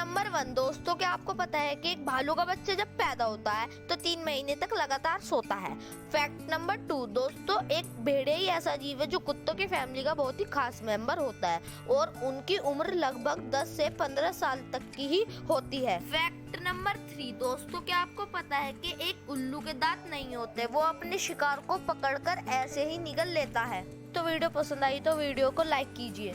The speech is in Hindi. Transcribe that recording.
नंबर 1 दोस्तों, क्या आपको पता है कि एक भालू का बच्चा जब पैदा होता है तो 3 महीने तक लगातार सोता है। फैक्ट नंबर 2 दोस्तों, एक भेड़िया ही ऐसा जीव है जो कुत्तों की फैमिली का बहुत ही खास मेंबर होता है और उनकी उम्र लगभग 10 से 15 साल तक की ही होती है। फैक्ट नंबर 3 दोस्तों, क्या आपको पता है कि एक उल्लू के दांत नहीं होते, वो अपने शिकार को पकड़कर ऐसे ही निगल लेता है। तो वीडियो पसंद आई तो वीडियो को लाइक कीजिए।